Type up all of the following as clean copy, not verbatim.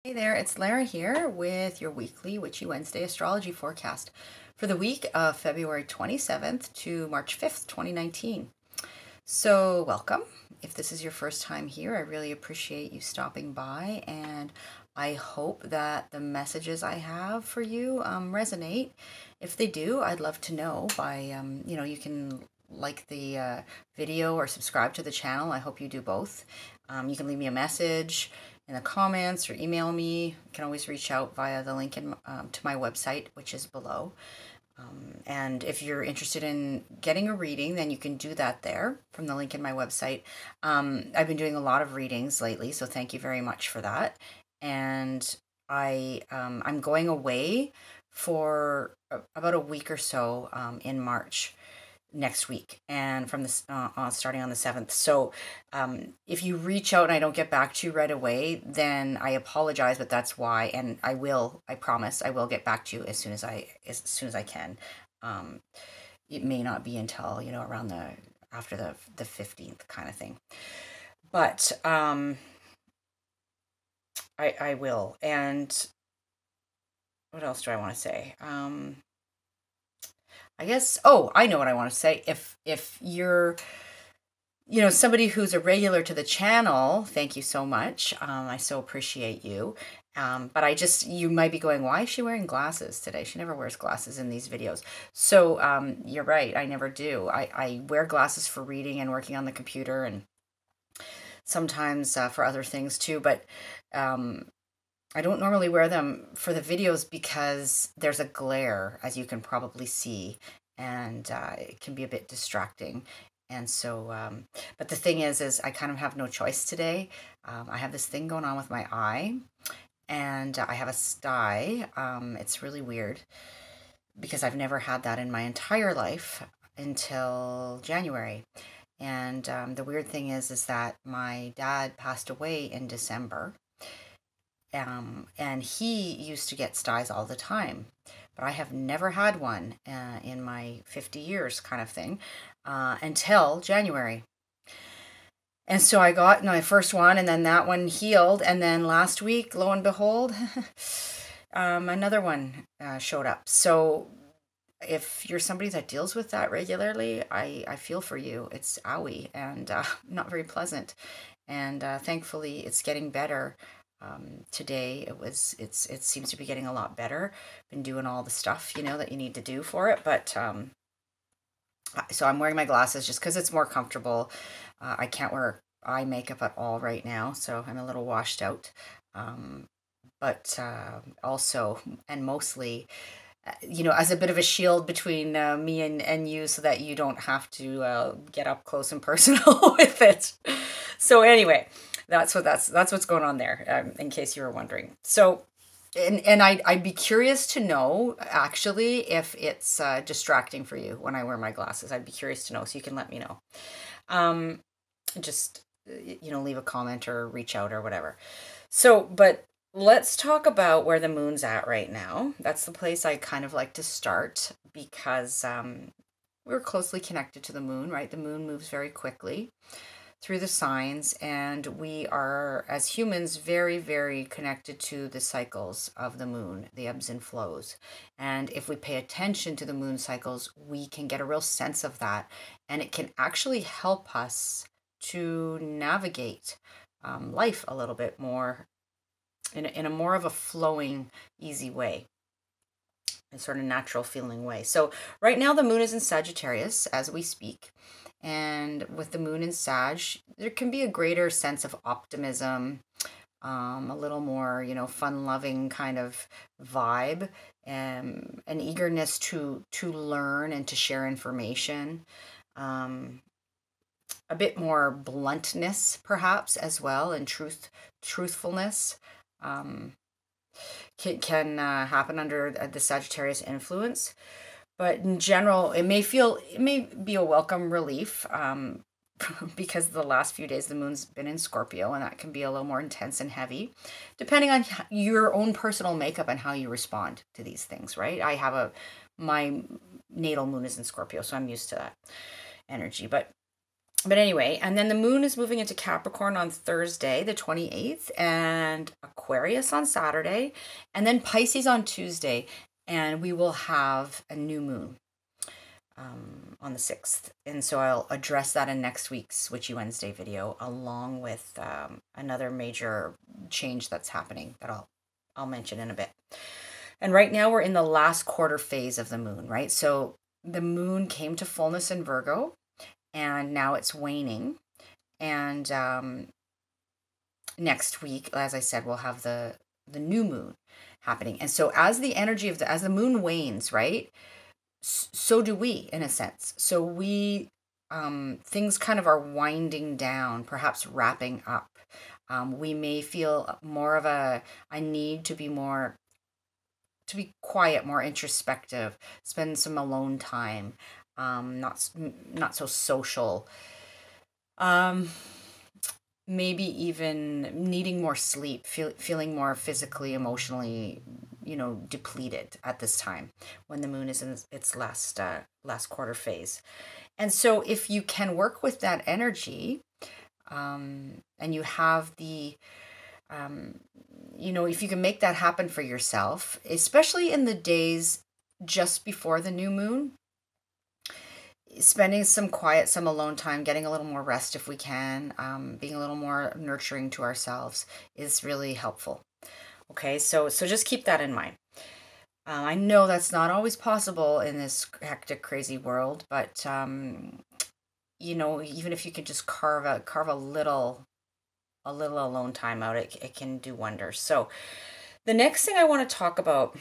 Hey there, it's Lara here with your weekly Witchy Wednesday astrology forecast for the week of February 27th to March 5th, 2019. So, welcome. If this is your first time here, I really appreciate you stopping by, and I hope that the messages I have for you resonate. If they do, I'd love to know by, you can like the video or subscribe to the channel. I hope you do both. You can leave me a message in the comments or email me. You can always reach out via the link to my website, which is below. And if you're interested in getting a reading, then you can do that there from the link in my website. I've been doing a lot of readings lately, so thank you very much for that. And I'm going away for about a week or so in March next week, and from this starting on the 7th. So if you reach out and I don't get back to you right away, then I apologize, but that's why. And I promise I will get back to you as soon as I can. It may not be until around after the 15th kind of thing, but I will. And what else do I want to say? I guess, I know what I want to say. If you're, somebody who's a regular to the channel, thank you so much. I so appreciate you. But you might be going, why is she wearing glasses today? She never wears glasses in these videos. So you're right, I never do. I wear glasses for reading and working on the computer, and sometimes for other things too. But I don't normally wear them for the videos because there's a glare, as you can probably see, and it can be a bit distracting. And so, but the thing is I kind of have no choice today. I have this thing going on with my eye, and I have a sty. It's really weird because I've never had that in my entire life until January. And the weird thing is that my dad passed away in December. And he used to get styes all the time, but I have never had one in my 50 years kind of thing until January. And so I got my first one, and then that one healed, and then last week, lo and behold, another one showed up. So if you're somebody that deals with that regularly, I feel for you. It's owie and not very pleasant. And thankfully, it's getting better. Today it seems to be getting a lot better. Been doing all the stuff that you need to do for it, but so I'm wearing my glasses just because it's more comfortable. I can't wear eye makeup at all right now, so I'm a little washed out. But also and mostly, as a bit of a shield between me and you, so that you don't have to get up close and personal with it. So anyway, that's what's going on there, in case you were wondering. So, and I'd be curious to know, actually, if it's distracting for you when I wear my glasses. I'd be curious to know, so you can let me know. Just, leave a comment or reach out or whatever. So, but let's talk about where the moon's at right now. That's the place I kind of like to start because we're closely connected to the moon, right? The moon moves very quickly through the signs, and we are, as humans, very, very connected to the cycles of the moon, the ebbs and flows. And if we pay attention to the moon cycles, we can get a real sense of that, and it can actually help us to navigate life a little bit more in a more of a flowing, easy way, a sort of natural feeling way. So right now the moon is in Sagittarius as we speak. And with the moon in Sag, there can be a greater sense of optimism, a little more, fun-loving kind of vibe, and an eagerness to learn and to share information. A bit more bluntness, perhaps, as well, and truthfulness. Can happen under the Sagittarius influence. But in general, it may be a welcome relief because the last few days the moon's been in Scorpio, and that can be a little more intense and heavy, depending on your own personal makeup and how you respond to these things, right? My natal moon is in Scorpio, so I'm used to that energy. But But anyway, and then the moon is moving into Capricorn on Thursday, the 28th, and Aquarius on Saturday, and then Pisces on Tuesday. And we will have a new moon on the 6th. And so I'll address that in next week's Witchy Wednesday video, along with another major change that's happening that I'll mention in a bit. And right now we're in the last quarter phase of the moon, right? So the moon came to fullness in Virgo, and now it's waning. And next week, as I said, we'll have the new moon happening. And so as the energy of as the moon wanes, right, so do we, in a sense. So we things kind of are winding down, perhaps wrapping up. We may feel more of a need to be quiet, more introspective, spend some alone time, not so social, maybe even needing more sleep, feeling more physically, emotionally, depleted at this time when the moon is in its last quarter phase. And so if you can work with that energy, and you have the if you can make that happen for yourself, especially in the days just before the new moon, spending some quiet, some alone time, getting a little more rest if we can, being a little more nurturing to ourselves is really helpful. Okay, so just keep that in mind. I know that's not always possible in this hectic, crazy world, but even if you could just carve a little alone time out, it can do wonders. So the next thing I want to talk about,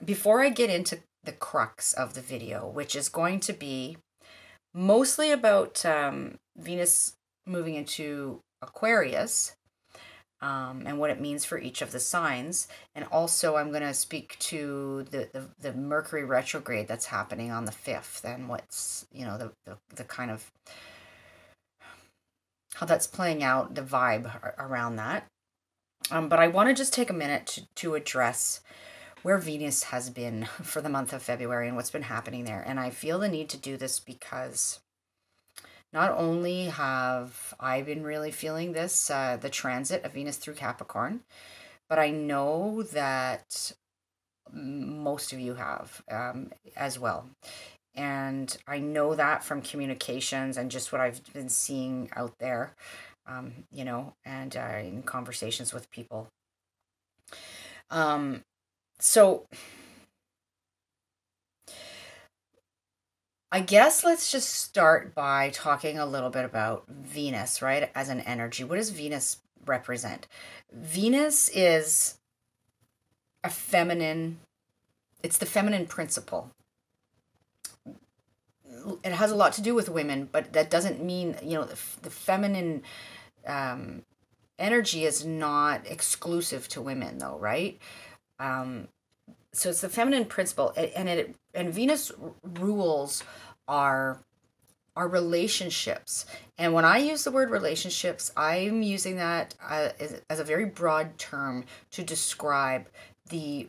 before I get into the crux of the video, which is going to be mostly about Venus moving into Aquarius, and what it means for each of the signs. And also I'm going to speak to the Mercury retrograde that's happening on the 5th, and what's, the kind of how that's playing out, the vibe around that. But I want to just take a minute to address where Venus has been for the month of February and what's been happening there. And I feel the need to do this because not only have I been really feeling this, the transit of Venus through Capricorn, but I know that most of you have as well. And I know that from communications and just what I've been seeing out there, and in conversations with people. So I guess let's just start by talking a little bit about Venus, right, as an energy. What does Venus represent? Venus is it's the feminine principle. It has a lot to do with women, but that doesn't mean, the feminine energy is not exclusive to women, though, right? So it's the feminine principle, and Venus rules our relationships. And when I use the word relationships, I'm using that as a very broad term to describe the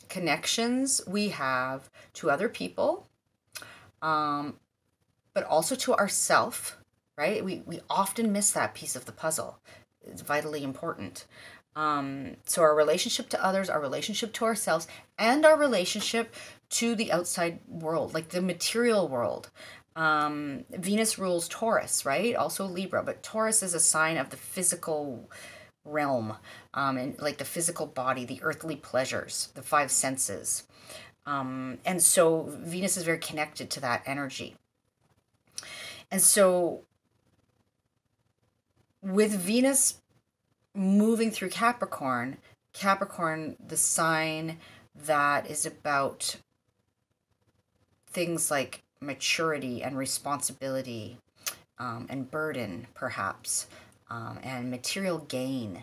connections we have to other people, but also to ourself, right? We often miss that piece of the puzzle. It's vitally important. So our relationship to others, our relationship to ourselves, and our relationship to the outside world, like the material world. Venus rules Taurus, right? Also Libra, but Taurus is a sign of the physical realm, and like the physical body, the earthly pleasures, the five senses. And so Venus is very connected to that energy. And so with Venus moving through Capricorn, the sign that is about things like maturity and responsibility, and burden, perhaps, and material gain,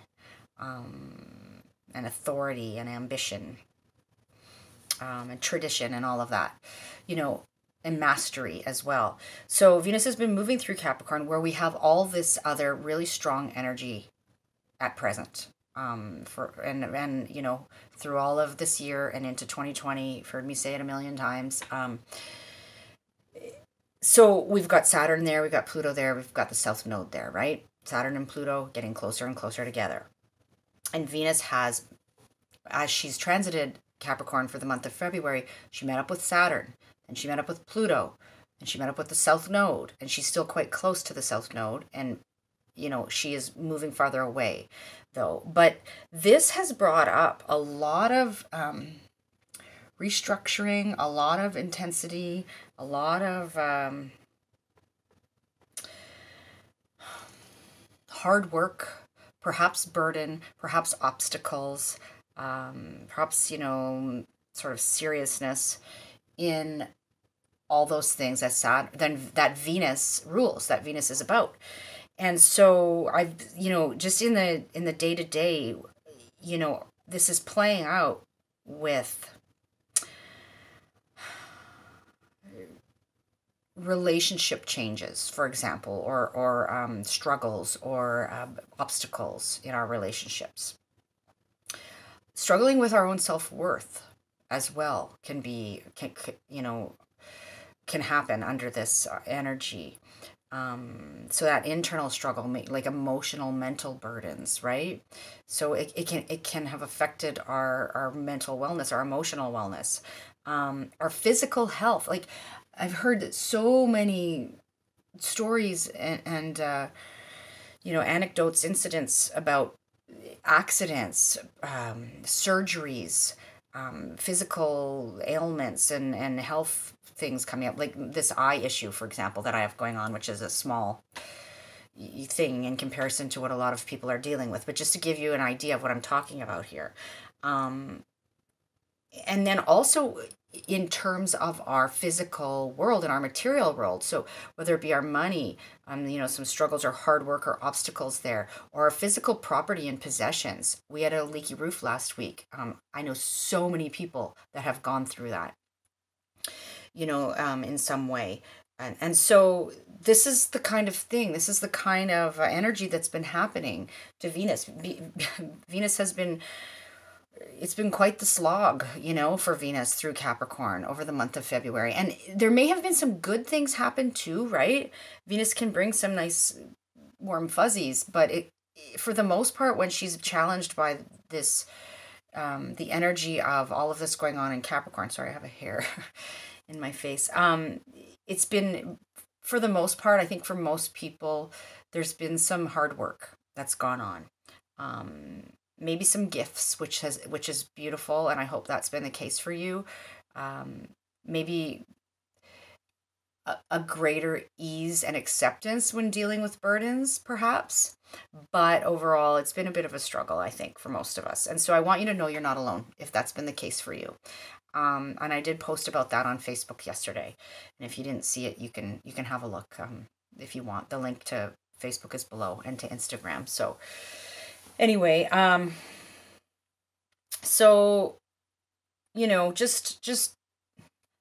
and authority and ambition, and tradition and all of that, and mastery as well. So Venus has been moving through Capricorn, where we have all this other really strong energy at present, through all of this year and into 2020. You've heard me say it a million times. So we've got Saturn there, we've got Pluto there, we've got the South Node there, right? Saturn and Pluto getting closer and closer together. And Venus has, as she's transited Capricorn for the month of February, she met up with Saturn, and she met up with Pluto, and she met up with the South Node, and she's still quite close to the South Node, and she is moving farther away, though. But this has brought up a lot of restructuring, a lot of intensity, a lot of hard work, perhaps burden, perhaps obstacles, perhaps, sort of seriousness in all those things that Venus rules, that Venus is about. And so I've, just in the day to day, this is playing out with relationship changes, for example, or struggles or obstacles in our relationships. Struggling with our own self-worth as well can happen under this energy. So that internal struggle, like emotional, mental burdens, right? So it can have affected our mental wellness, our emotional wellness, our physical health. Like, I've heard so many stories and anecdotes, incidents about accidents, surgeries, physical ailments and health things coming up, like this eye issue, for example, that I have going on, which is a small thing in comparison to what a lot of people are dealing with. But just to give you an idea of what I'm talking about here. And then also in terms of our physical world and our material world. So whether it be our money, some struggles or hard work or obstacles there, or our physical property and possessions. We had a leaky roof last week. I know so many people that have gone through that, in some way. And so this is the kind of thing, this is the kind of energy that's been happening to Venus. Venus has been, it's been quite the slog, for Venus through Capricorn over the month of February. And there may have been some good things happen too, right? Venus can bring some nice warm fuzzies, but for the most part, when she's challenged by this, the energy of all of this going on in Capricorn, sorry, I have a hair in my face. It's been, for the most part, I think for most people, there's been some hard work that's gone on. Maybe some gifts, which is beautiful, and I hope that's been the case for you. Maybe a greater ease and acceptance when dealing with burdens, perhaps. But overall, it's been a bit of a struggle, I think, for most of us. And so I want you to know you're not alone if that's been the case for you. And I did post about that on Facebook yesterday. And if you didn't see it, you can have a look if you want. The link to Facebook is below, and to Instagram. So anyway, so, just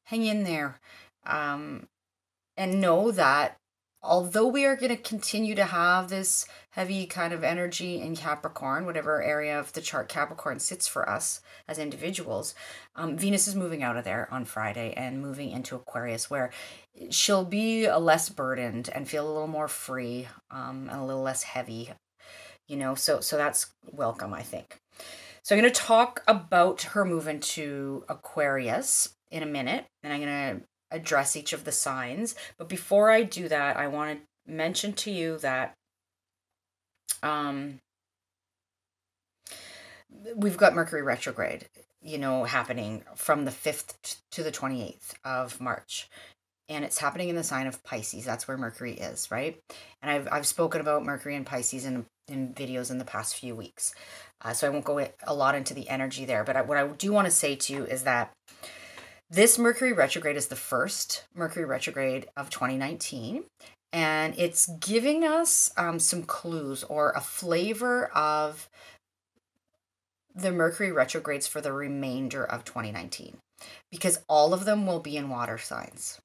hang in there, and know that although we are going to continue to have this heavy kind of energy in Capricorn, whatever area of the chart Capricorn sits for us as individuals, Venus is moving out of there on Friday and moving into Aquarius, where she'll be less burdened and feel a little more free, and a little less heavy, so that's welcome, I think. So I'm going to talk about her move into Aquarius in a minute, and I'm going to address each of the signs. But before I do that, I want to mention to you that we've got Mercury retrograde, happening from the 5th to the 28th of March. And it's happening in the sign of Pisces. That's where Mercury is, right? And I've spoken about Mercury and Pisces in videos in the past few weeks. So I won't go a lot into the energy there. But what I do want to say to you is that this Mercury retrograde is the first Mercury retrograde of 2019. And it's giving us some clues or a flavor of the Mercury retrogrades for the remainder of 2019. Because all of them will be in water signs.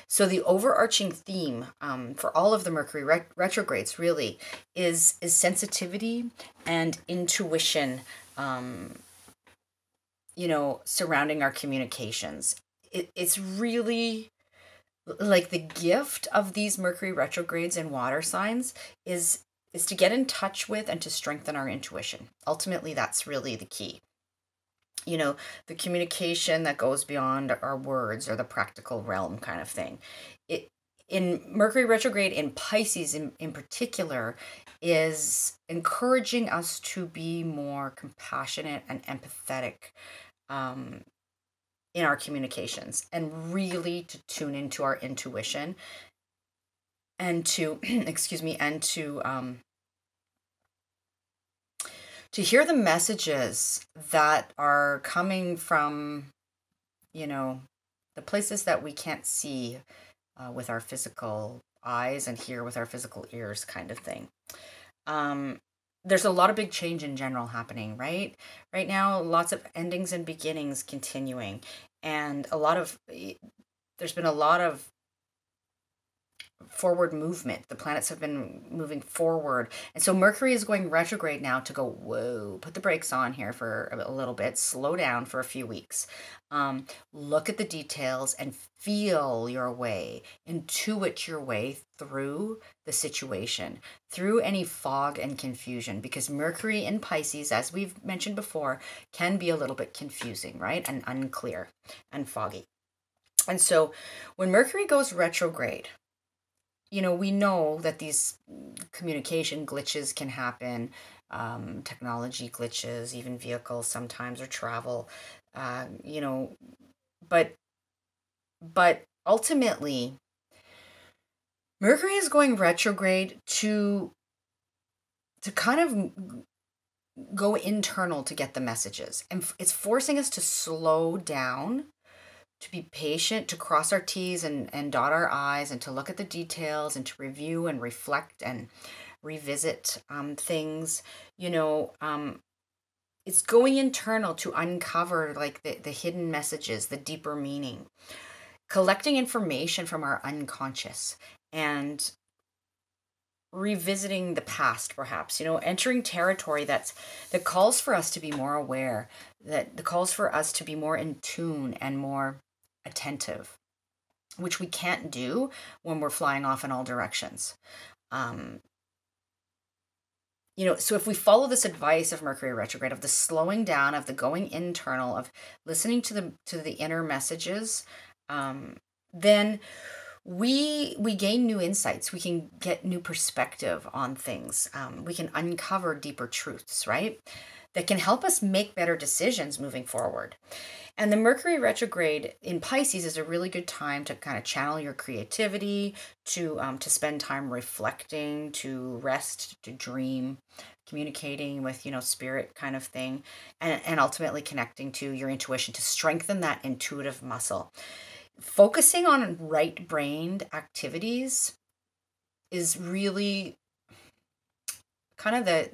So the overarching theme for all of the Mercury retrogrades really is sensitivity and intuition, surrounding our communications. It's really like the gift of these Mercury retrogrades in water signs is to get in touch with and to strengthen our intuition. Ultimately, that's really the key. You know, the communication that goes beyond our words or the practical realm kind of thing. It in Mercury retrograde in Pisces in particular is encouraging us to be more compassionate and empathetic um, in our communications and really to tune into our intuition and to excuse me and to hear the messages that are coming from, you know, the places that we can't see with our physical eyes and hear with our physical ears kind of thing. There's a lot of big change in general happening, right? Right now, lots of endings and beginnings continuing. And there's been a lot of forward movement. The planets have been moving forward. And so Mercury is going retrograde now to go, whoa, put the brakes on here for a little bit, slow down for a few weeks. Look at the details and feel your way, intuit your way through the situation, through any fog and confusion, because Mercury in Pisces, as we've mentioned before, can be a little bit confusing, right? And unclear and foggy. And so when Mercury goes retrograde, you know, we know that these communication glitches can happen, technology glitches, even vehicles sometimes, or travel, you know, but ultimately, Mercury is going retrograde to kind of go internal to get the messages, and it's forcing us to slow down, to be patient, to cross our T's and dot our I's, and to look at the details and to review and reflect and revisit things. You know, it's going internal to uncover like the hidden messages, the deeper meaning, collecting information from our unconscious and revisiting the past, perhaps, you know, entering territory that calls for us to be more aware, that calls for us to be more in tune and more attentive, which we can't do when we're flying off in all directions. You know, so if we follow this advice of Mercury retrograde, of the slowing down, of the going internal, of listening to the inner messages, then we gain new insights. We can get new perspective on things. We can uncover deeper truths, right? That can help us make better decisions moving forward. And the Mercury retrograde in Pisces is a really good time to kind of channel your creativity, to spend time reflecting, to rest, to dream, communicating with, you know, spirit kind of thing, and ultimately connecting to your intuition to strengthen that intuitive muscle. Focusing on right-brained activities is really kind of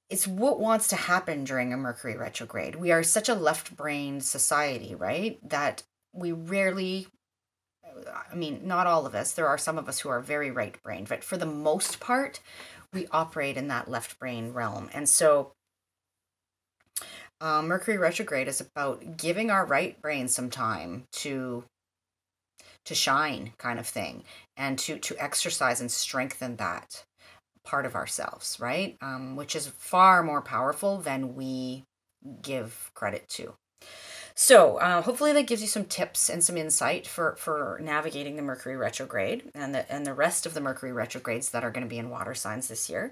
it's what wants to happen during a Mercury retrograde. We are such a left-brained society, right? That we rarely, I mean, not all of us, there are some of us who are very right-brained, but for the most part, we operate in that left brain realm. And so Mercury retrograde is about giving our right brain some time to shine kind of thing, and to exercise and strengthen that part of ourselves, right? Which is far more powerful than we give credit to. So hopefully that gives you some tips and some insight for navigating the Mercury retrograde and the rest of the Mercury retrogrades that are going to be in water signs this year.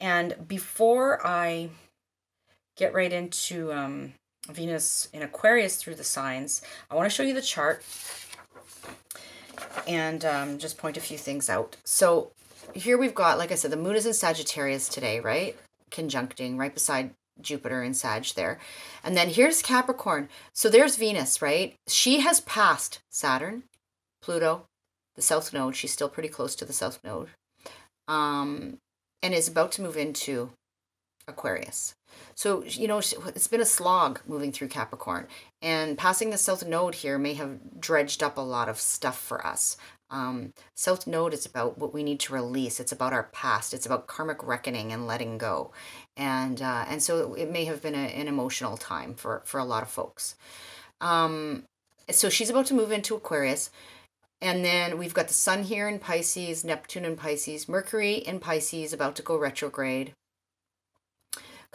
And before I get right into Venus in Aquarius through the signs, I want to show you the chart and just point a few things out. So here we've got, like I said, the moon is in Sagittarius today, right? Conjuncting right beside Jupiter in Sag there. And then here's Capricorn. So there's Venus, right? She has passed Saturn, Pluto, the south node. She's still pretty close to the south node. And is about to move into Aquarius. So, you know, it's been a slog moving through Capricorn. And passing the south node here may have dredged up a lot of stuff for us. South node is about what we need to release. It's about our past. It's about karmic reckoning and letting go. And so it may have been an emotional time for a lot of folks. So she's about to move into Aquarius. And then we've got the sun here in Pisces, Neptune in Pisces, Mercury in Pisces, about to go retrograde.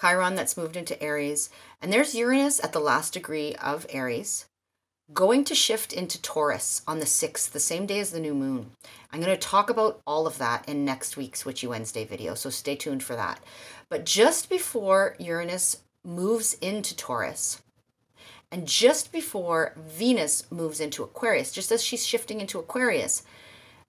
Chiron that's moved into Aries. And there's Uranus at the last degree of Aries, going to shift into Taurus on the 6th, the same day as the new moon. I'm going to talk about all of that in next week's Witchy Wednesday video, so stay tuned for that. But just before Uranus moves into Taurus, and just before Venus moves into Aquarius, just as she's shifting into Aquarius,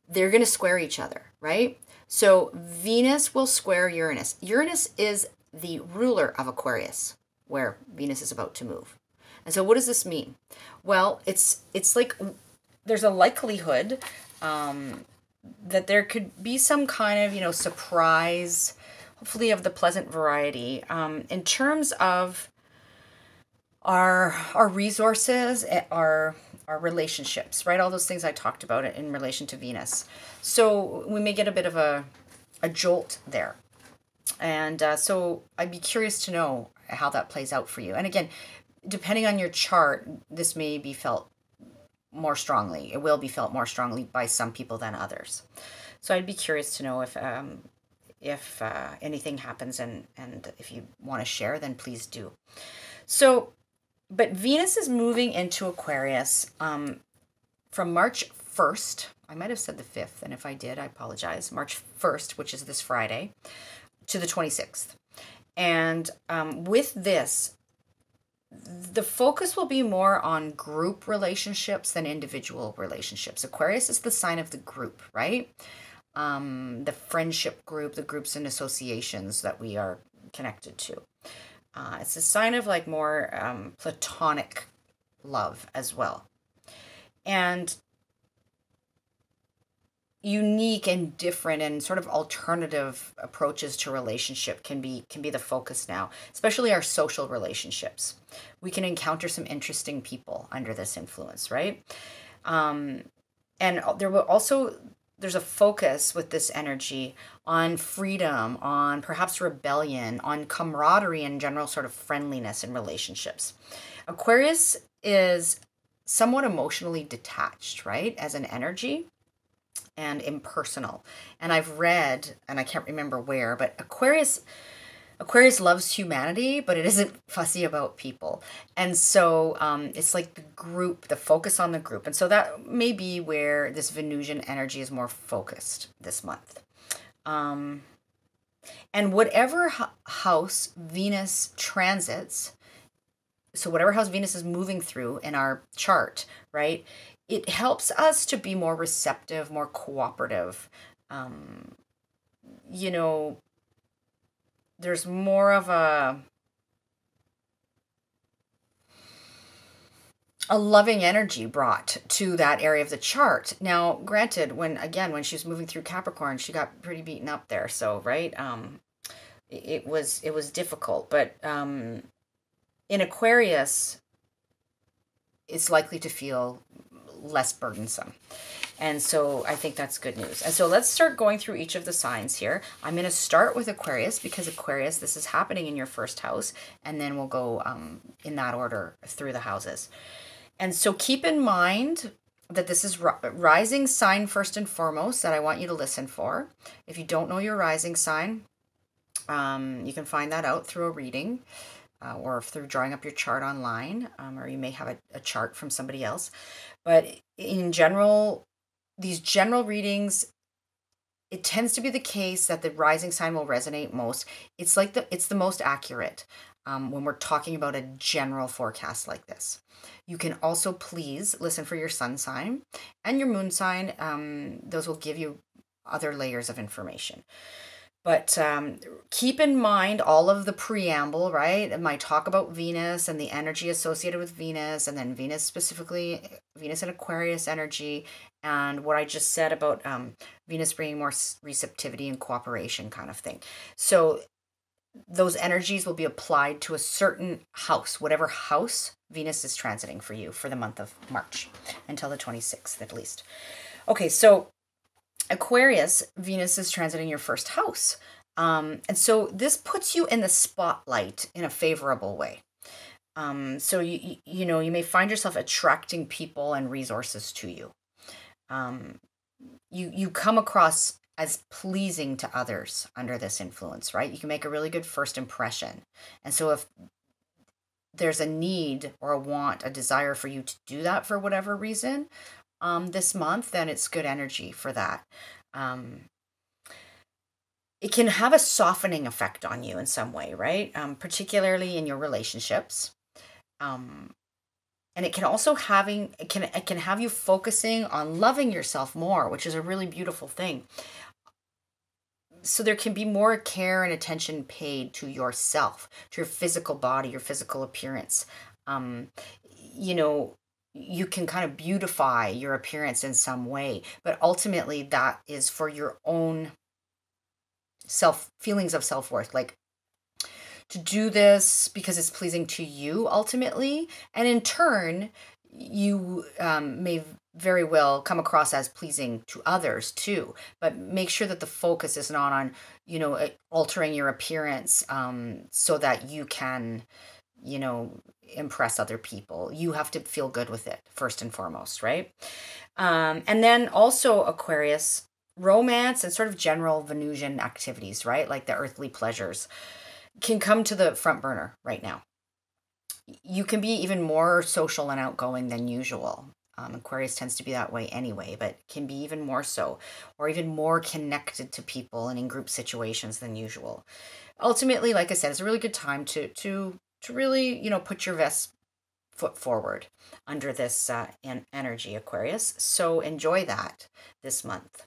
they're going to square each other, right? So Venus will square Uranus. Uranus is the ruler of Aquarius, where Venus is about to move. And so what does this mean? Well, it's like there's a likelihood that there could be some kind of, surprise, hopefully of the pleasant variety, in terms of our resources, our relationships, right? All those things I talked about in relation to Venus. So we may get a bit of a jolt there. And so I'd be curious to know how that plays out for you. And again, depending on your chart, this may be felt more strongly. It will be felt more strongly by some people than others. So I'd be curious to know if anything happens, and if you want to share, then please do. So, but Venus is moving into Aquarius from March 1st. I might have said the 5th, and if I did, I apologize. March 1st, which is this Friday, to the 26th. And with this, the focus will be more on group relationships than individual relationships. Aquarius is the sign of the group, right? The friendship group, the groups and associations that we are connected to. It's a sign of like more platonic love as well. And unique and different and sort of alternative approaches to relationship can be the focus now, especially our social relationships. We can encounter some interesting people under this influence, right? And there's a focus with this energy on freedom, on perhaps rebellion, on camaraderie and general sort of friendliness in relationships. Aquarius is somewhat emotionally detached, right, as an energy, and impersonal. And I've read, and I can't remember where, but Aquarius loves humanity, but it isn't fussy about people. And so it's like the group, the focus on the group. And so that may be where this Venusian energy is more focused this month. And whatever house Venus transits, so whatever house Venus is moving through in our chart, right, it helps us to be more receptive, more cooperative. There's more of a loving energy brought to that area of the chart. Now, granted, when she was moving through Capricorn, she got pretty beaten up there. So, right, it was difficult. But in Aquarius, it's likely to feel less burdensome. And so I think that's good news. And so let's start going through each of the signs here. I'm going to start with Aquarius because Aquarius, this is happening in your first house. And then we'll go in that order through the houses. And so keep in mind that this is rising sign first and foremost that I want you to listen for. If you don't know your rising sign, you can find that out through a reading. Or through drawing up your chart online, or you may have a chart from somebody else. But in general, these general readings, it tends to be the case that the rising sign will resonate most. It's the most accurate when we're talking about a general forecast like this. You can also please listen for your sun sign and your moon sign. Those will give you other layers of information. But keep in mind all of the preamble, right? And my talk about Venus and the energy associated with Venus, and then Venus specifically, Venus and Aquarius energy, and what I just said about Venus bringing more receptivity and cooperation kind of thing. So those energies will be applied to a certain house, whatever house Venus is transiting for you for the month of March, until the 26th at least. Okay, so Aquarius, Venus is transiting your first house. And so this puts you in the spotlight in a favorable way. So you may find yourself attracting people and resources to you. You come across as pleasing to others under this influence, right? You can make a really good first impression. And so if there's a need or a want, a desire for you to do that for whatever reason, this month, then it's good energy for that. It can have a softening effect on you in some way, right? Particularly in your relationships. And it can also it can have you focusing on loving yourself more, which is a really beautiful thing. So there can be more care and attention paid to yourself, to your physical body, your physical appearance. You know, you can kind of beautify your appearance in some way, but ultimately that is for your own feelings of self-worth, like to do this because it's pleasing to you ultimately, and in turn you may very well come across as pleasing to others too. But make sure that the focus is not on altering your appearance so that you can impress other people. You have to feel good with it first and foremost, right? And then also, Aquarius, romance and sort of general Venusian activities, right? Like the earthly pleasures can come to the front burner right now. You can be even more social and outgoing than usual. Aquarius tends to be that way anyway, but can be even more so, or even more connected to people and in group situations than usual. Ultimately, like I said, it's a really good time to really, put your best foot forward under this energy, Aquarius. So enjoy that this month.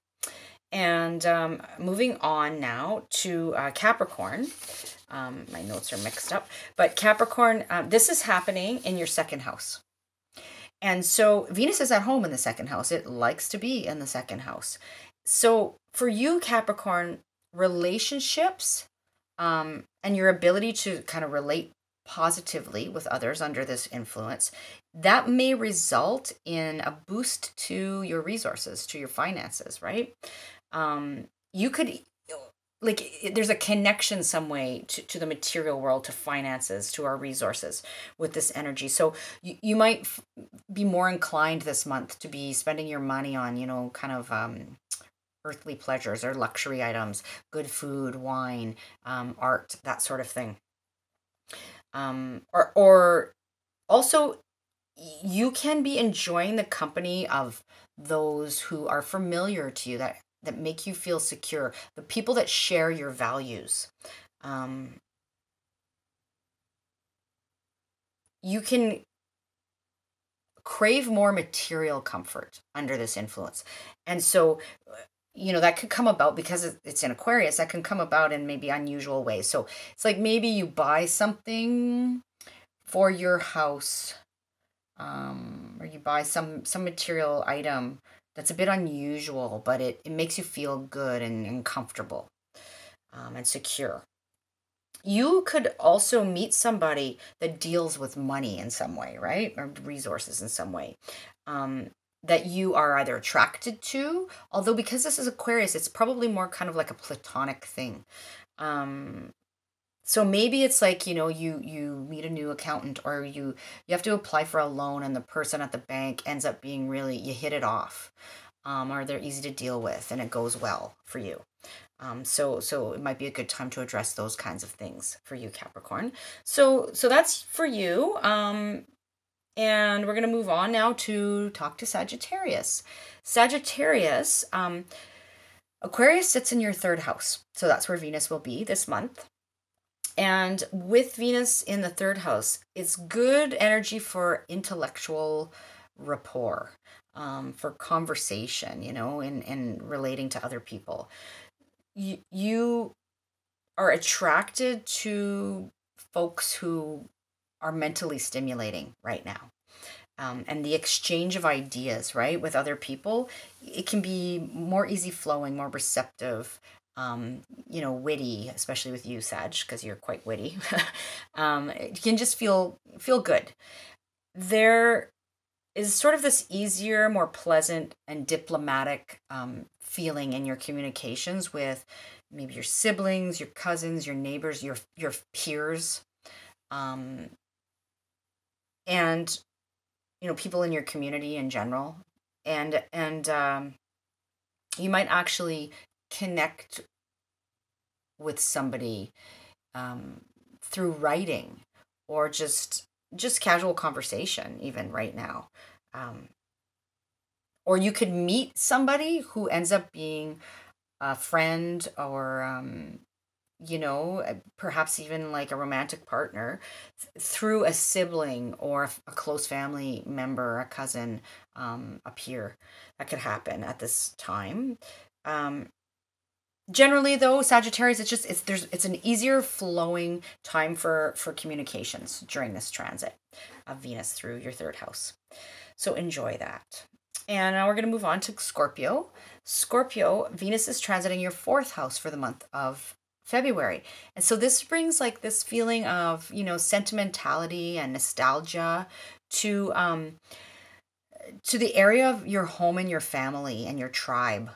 And moving on now to Capricorn. My notes are mixed up. But Capricorn, this is happening in your second house. And so Venus is at home in the second house. It likes to be in the second house. So for you, Capricorn, relationships and your ability to kind of relate positively with others under this influence, that may result in a boost to your resources, to your finances, right? You could, like, there's a connection some way to the material world, to finances, to our resources with this energy. So you might be more inclined this month to be spending your money on, kind of earthly pleasures or luxury items, good food, wine, art, that sort of thing. Or also you can be enjoying the company of those who are familiar to you, that make you feel secure, the people that share your values. You can crave more material comfort under this influence. And so, that could come about because it's in Aquarius, that can come about in maybe unusual ways. So it's like maybe you buy something for your house, or you buy some material item that's a bit unusual, but it makes you feel good and comfortable and secure. You could also meet somebody that deals with money in some way, right? Or resources in some way. That you are either attracted to, although because this is Aquarius, it's probably more kind of like a platonic thing. So maybe it's like, you meet a new accountant, or you have to apply for a loan, and the person at the bank ends up being you hit it off, or they're easy to deal with and it goes well for you. So it might be a good time to address those kinds of things for you, Capricorn. So that's for you. And we're going to move on now to talk to Sagittarius. Sagittarius, Aquarius sits in your third house. So that's where Venus will be this month. And with Venus in the third house, it's good energy for intellectual rapport, for conversation, and relating to other people. You are attracted to folks who are mentally stimulating right now. And the exchange of ideas, right, with other people, it can be more easy flowing, more receptive, witty, especially with you, Sag, because you're quite witty. You can just feel good. There is sort of this easier, more pleasant and diplomatic feeling in your communications with maybe your siblings, your cousins, your neighbors, your peers. and, people in your community in general. And you might actually connect with somebody through writing, or just casual conversation even right now. Or you could meet somebody who ends up being a friend, or perhaps even like a romantic partner through a sibling or a close family member, a cousin, a peer. That could happen at this time. Generally though, Sagittarius, it's an easier flowing time for communications during this transit of Venus through your third house. So enjoy that. And now we're going to move on to Scorpio. Scorpio, Venus is transiting your fourth house for the month of February. And so this brings like this feeling of, sentimentality and nostalgia to the area of your home and your family and your tribe.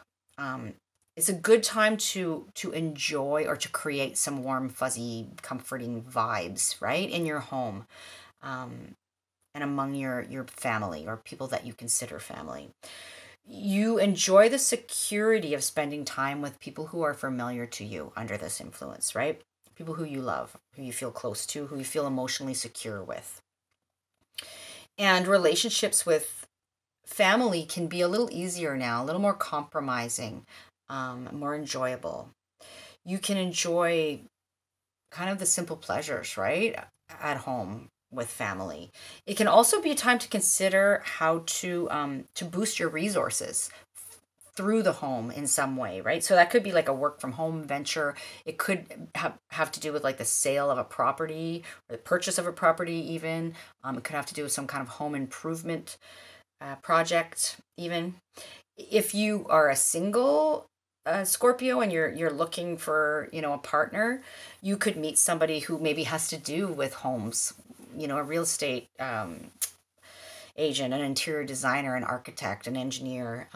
It's a good time to enjoy or to create some warm, fuzzy, comforting vibes, right, in your home, and among your family or people that you consider family. You enjoy the security of spending time with people who are familiar to you under this influence, right? People who you love, who you feel close to, who you feel emotionally secure with. And relationships with family can be a little easier now, a little more compromising, more enjoyable. You can enjoy kind of the simple pleasures, right, at home with family. It can also be a time to consider how to boost your resources through the home in some way, right? So that could be like a work from home venture. It could have to do with like the sale of a property or the purchase of a property even. It could have to do with some kind of home improvement project even. If you are a single Scorpio and you're looking for, a partner, you could meet somebody who maybe has to do with homes, a real estate agent, an interior designer, an architect, an engineer,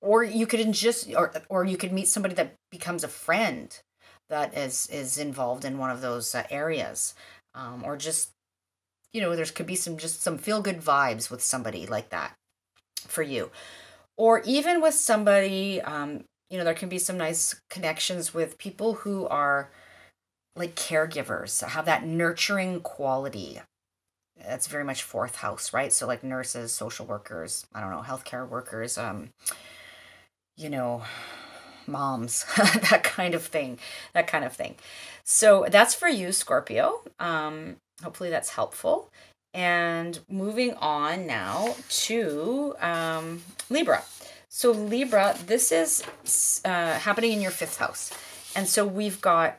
or you could or you could meet somebody that becomes a friend that is involved in one of those areas, or just, there could be some feel good vibes with somebody like that for you, or even with somebody. There can be some nice connections with people who are like caregivers, have that nurturing quality. That's very much fourth house, right? So like nurses, social workers, I don't know, healthcare workers, moms, that kind of thing. So that's for you, Scorpio. Hopefully that's helpful. And moving on now to Libra. So Libra, this is happening in your fifth house. And so we've got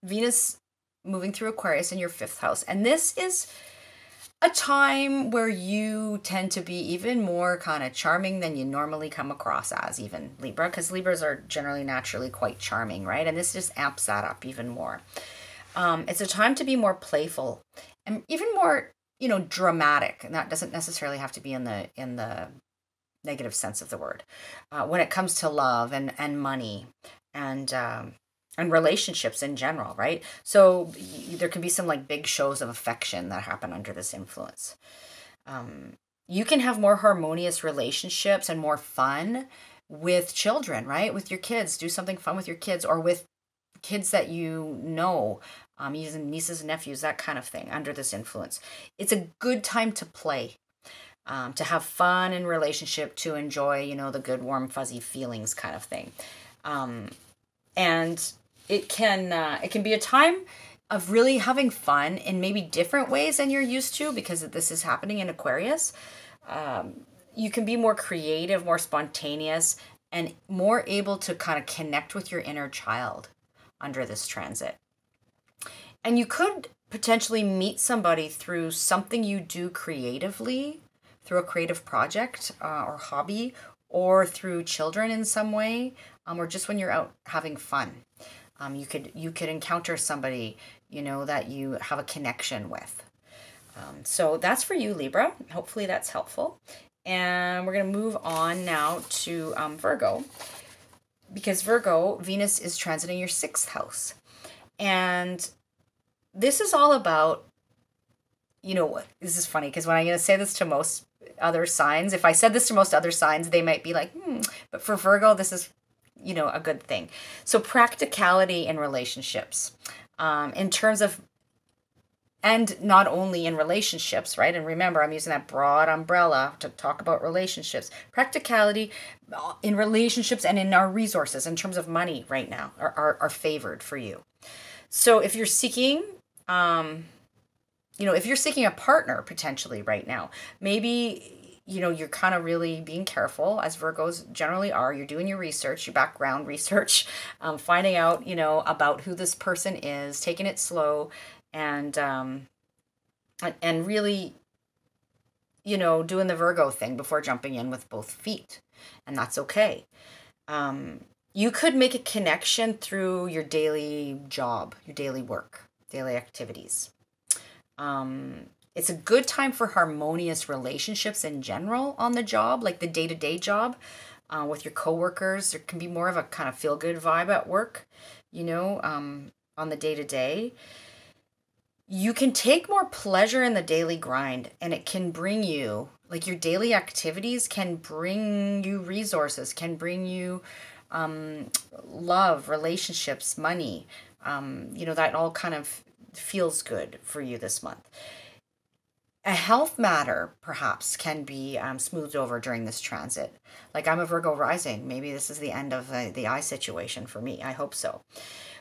Venus moving through Aquarius in your fifth house. And this is a time where you tend to be even more kind of charming than you normally come across as, even Libra, because Libras are generally naturally quite charming, right? And this just amps that up even more. It's a time to be more playful and even more, dramatic. And that doesn't necessarily have to be in the negative sense of the word. When it comes to love and money and relationships in general, right? So there can be some like big shows of affection that happen under this influence. You can have more harmonious relationships and more fun with children, right? With your kids, do something fun with your kids, or with kids that using nieces and nephews, that kind of thing under this influence. It's a good time to play, to have fun in relationship, to enjoy, the good, warm, fuzzy feelings kind of thing. And it can be a time of really having fun in maybe different ways than you're used to, because this is happening in Aquarius. You can be more creative, more spontaneous, and more able to kind of connect with your inner child under this transit. And you could potentially meet somebody through something you do creatively, through a creative project or hobby, or through children in some way, or just when you're out having fun. You could encounter somebody, that you have a connection with. So that's for you, Libra. Hopefully that's helpful. And we're going to move on now to Virgo. Because Virgo, Venus is transiting your sixth house. And this is all about, this is funny because when I'm going to say this to most other signs, if I said this to most other signs, they might be like, but for Virgo, this is, a good thing. So practicality in relationships, in terms of, and not only in relationships, right? And remember, I'm using that broad umbrella to talk about relationships. Practicality in relationships and in our resources in terms of money right now are favored for you. So if you're seeking, if you're seeking a partner potentially right now, maybe, you're kind of really being careful, as Virgos generally are. You're doing your research, your background research, finding out, about who this person is, taking it slow, and really, doing the Virgo thing before jumping in with both feet. And that's okay. You could make a connection through your daily job, your daily work, daily activities. It's a good time for harmonious relationships in general on the job, like the day-to-day job, with your coworkers. There can be more of a kind of feel-good vibe at work, on the day-to-day. You can take more pleasure in the daily grind, and it can bring you, like, your daily activities can bring you resources, can bring you love, relationships, money. That all kind of feels good for you this month. A health matter perhaps can be smoothed over during this transit. Like, I'm a Virgo rising. Maybe this is the end of the eye situation for me. I hope so.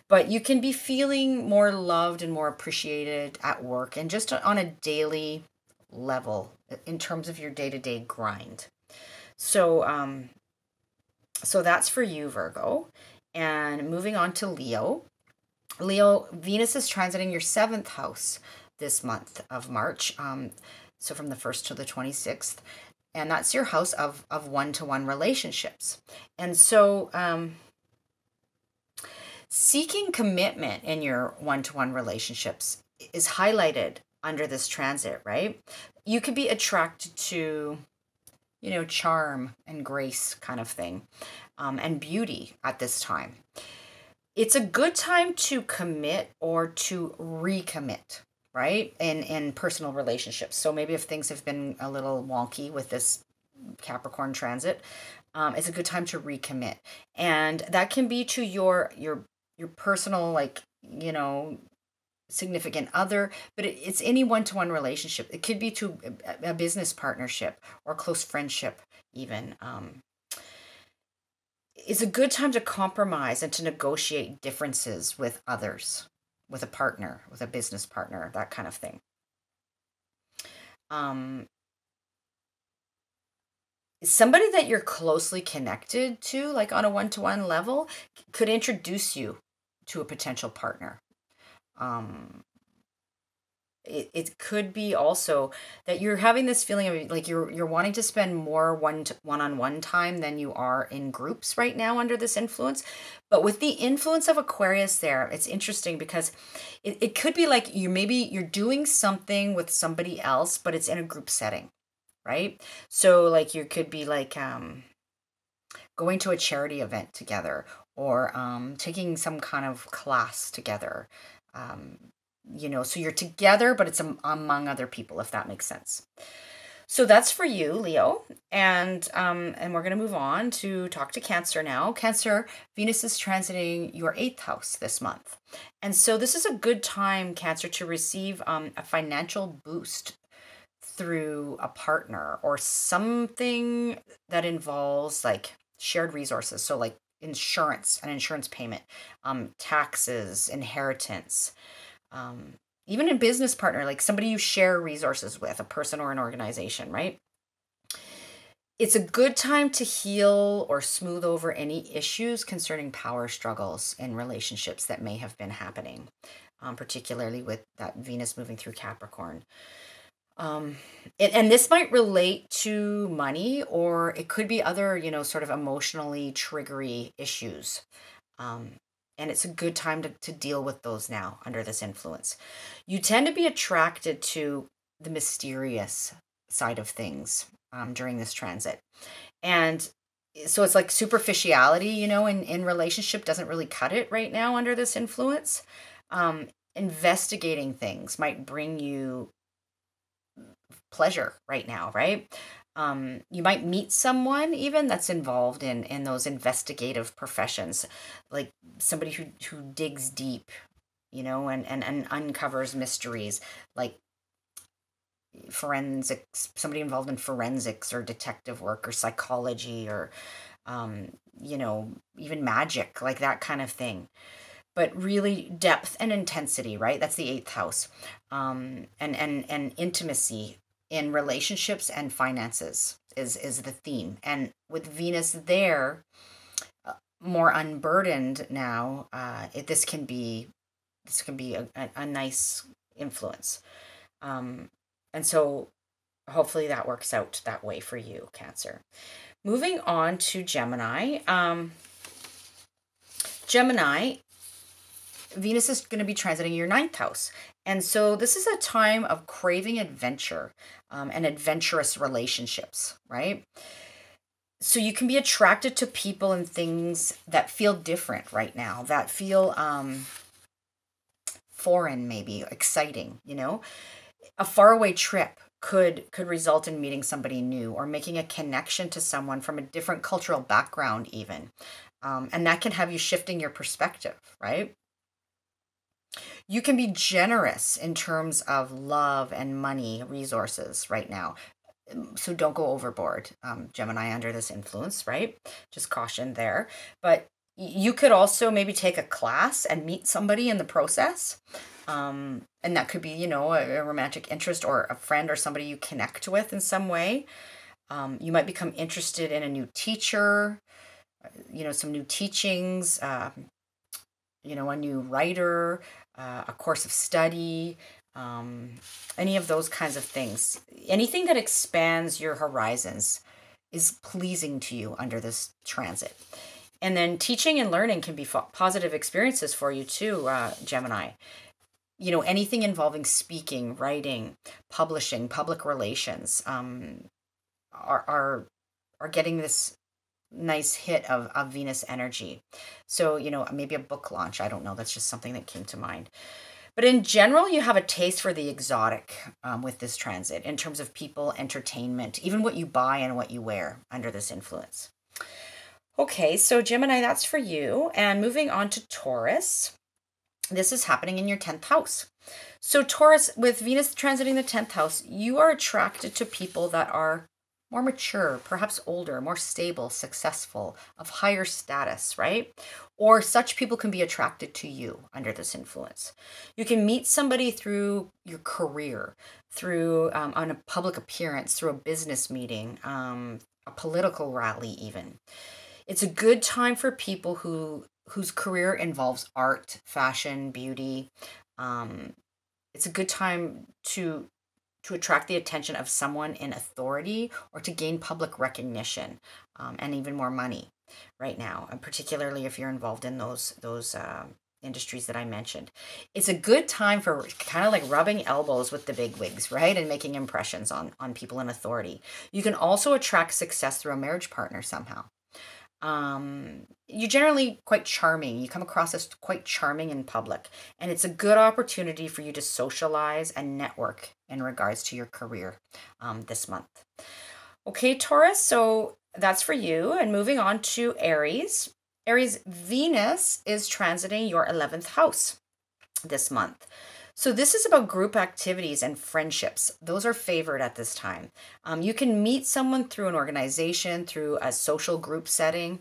But you can be feeling more loved and more appreciated at work and just on a daily level in terms of your day-to-day grind. So, so that's for you, Virgo. And moving on to Leo. Leo, Venus is transiting your 7th house this month of March. So from the 1st to the 26th. And that's your house of one-to-one relationships. And so seeking commitment in your one-to-one relationships is highlighted under this transit, right? You could be attracted to, charm and grace kind of thing, and beauty at this time. It's a good time to commit or to recommit, right? In personal relationships. So maybe if things have been a little wonky with this Capricorn transit, it's a good time to recommit. And that can be to your personal, like, significant other, but it's any one-to-one relationship. It could be to a business partnership or close friendship even. It's a good time to compromise and to negotiate differences with others, with a partner, with a business partner, that kind of thing. Somebody that you're closely connected to, like on a one-to-one level, could introduce you to a potential partner. It could be also that you're having this feeling of like you're wanting to spend more one-on-one time than you are in groups right now under this influence. But with the influence of Aquarius there, it's interesting because it could be like you're doing something with somebody else, but it's in a group setting, right? So like you could be like going to a charity event together, or taking some kind of class together. So you're together, but it's among other people, if that makes sense. So that's for you, Leo. And we're going to move on to talk to Cancer now. Cancer, Venus is transiting your 8th house this month. And so this is a good time, Cancer, to receive a financial boost through a partner or something that involves like shared resources. So like insurance, an insurance payment, taxes, inheritance, even a business partner, like somebody you share resources with, a person or an organization, right? It's a good time to heal or smooth over any issues concerning power struggles in relationships that may have been happening, particularly with that Venus moving through Capricorn. And this might relate to money, or it could be other, sort of emotionally triggery issues. And it's a good time to deal with those now under this influence. You tend to be attracted to the mysterious side of things during this transit. And so it's like superficiality, in relationship doesn't really cut it right now under this influence. investigating things might bring you pleasure right now, right? You might meet someone even that's involved in those investigative professions, like somebody who digs deep, and uncovers mysteries, like forensics, somebody involved in forensics or detective work or psychology or, even magic, like that kind of thing. But really depth and intensity, right? That's the eighth house. And intimacy in relationships and finances is the theme. And with Venus there, more unburdened now, this can be a nice influence. And so hopefully that works out that way for you, Cancer. Moving on to Gemini. Gemini, Venus is going to be transiting your ninth house. And so this is a time of craving adventure and adventurous relationships, right? So you can be attracted to people and things that feel different right now, that feel foreign, maybe exciting, A faraway trip could result in meeting somebody new or making a connection to someone from a different cultural background even. And that can have you shifting your perspective, right? You can be generous in terms of love and money resources right now. So don't go overboard, Gemini, under this influence, right? Just caution there. But you could also maybe take a class and meet somebody in the process. And that could be, a romantic interest or a friend or somebody you connect with in some way. You might become interested in a new teacher, some new teachings, a new writer, a course of study, any of those kinds of things. Anything that expands your horizons is pleasing to you under this transit. And then teaching and learning can be positive experiences for you too, Gemini. Anything involving speaking, writing, publishing, public relations are getting this nice hit of Venus energy. So, maybe a book launch. I don't know. That's just something that came to mind. But in general, you have a taste for the exotic with this transit in terms of people, entertainment, even what you buy and what you wear under this influence. Okay, so Gemini, that's for you. And moving on to Taurus. This is happening in your 10th house. So Taurus, with Venus transiting the 10th house, you are attracted to people that are more mature, perhaps older, more stable, successful, of higher status, right? Or such people can be attracted to you under this influence. You can meet somebody through your career, through on a public appearance, through a business meeting, a political rally even. It's a good time for people whose career involves art, fashion, beauty. It's a good time to attract the attention of someone in authority or to gain public recognition and even more money right now, and particularly if you're involved in those industries that I mentioned. It's a good time for kind of like rubbing elbows with the bigwigs, right? And making impressions on people in authority. You can also attract success through a marriage partner somehow. You're generally quite charming. You come across as quite charming in public, and it's a good opportunity for you to socialize and network in regards to your career this month. Okay, Taurus, so that's for you. And moving on to Aries. Aries, Venus is transiting your 11th house this month. So this is about group activities and friendships. Those are favored at this time. You can meet someone through an organization, through a social group setting.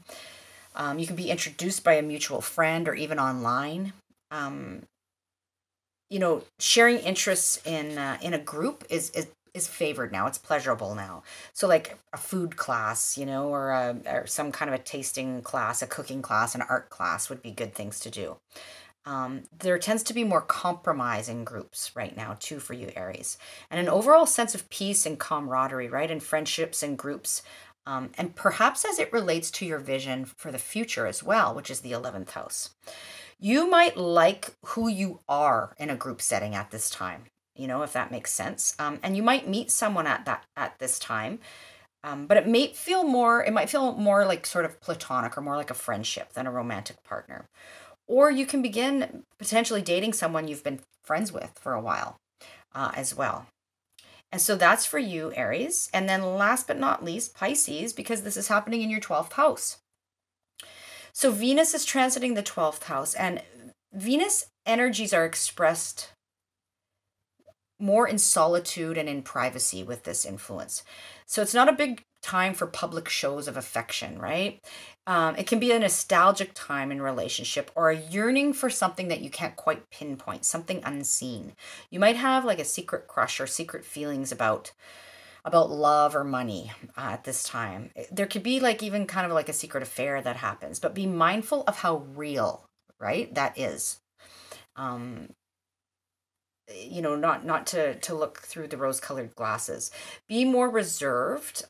You can be introduced by a mutual friend or even online. Sharing interests in a group is favored now. It's pleasurable now. So like a food class, or some kind of a tasting class, a cooking class, an art class would be good things to do. There tends to be more compromise in groups right now too for you, Aries, and an overall sense of peace and camaraderie, right, in friendships and groups, and perhaps as it relates to your vision for the future as well, which is the 11th house. You might like who you are in a group setting at this time, if that makes sense, and you might meet someone at this time. But it might feel more like sort of platonic or more like a friendship than a romantic partner. Or you can begin potentially dating someone you've been friends with for a while as well. And so that's for you, Aries. And then last but not least, Pisces, because this is happening in your 12th house. So Venus is transiting the 12th house, and Venus energies are expressed more in solitude and in privacy with this influence. So it's not a big time for public shows of affection, right? It can be a nostalgic time in relationship or a yearning for something that you can't quite pinpoint, something unseen. You might have like a secret crush or secret feelings about love or money at this time. There could be like even kind of like a secret affair that happens, but be mindful of how real, right, that is. You know, not to look through the rose-colored glasses. Be more reserved,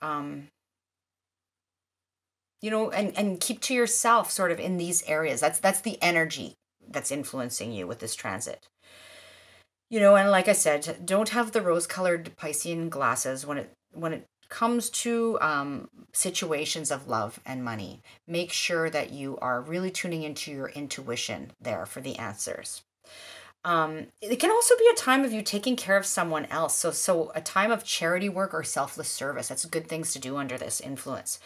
you know, and keep to yourself sort of in these areas. That's the energy that's influencing you with this transit. You know, and like I said, don't have the rose-colored Piscean glasses when it comes to situations of love and money. Make sure that you are really tuning into your intuition there for the answers. It can also be a time of you taking care of someone else. So a time of charity work or selfless service. That's good things to do under this influence.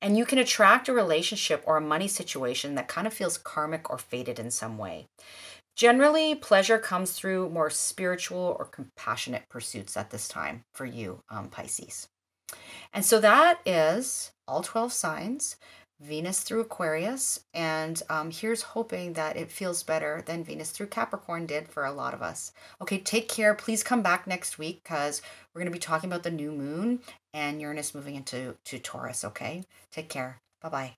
And you can attract a relationship or a money situation that kind of feels karmic or fated in some way. Generally, pleasure comes through more spiritual or compassionate pursuits at this time for you, Pisces. And so that is all 12 signs. Venus through Aquarius, and here's hoping that it feels better than Venus through Capricorn did for a lot of us. Okay, take care. Please come back next week because we're going to be talking about the new moon and Uranus moving into Taurus, okay? Take care. Bye-bye.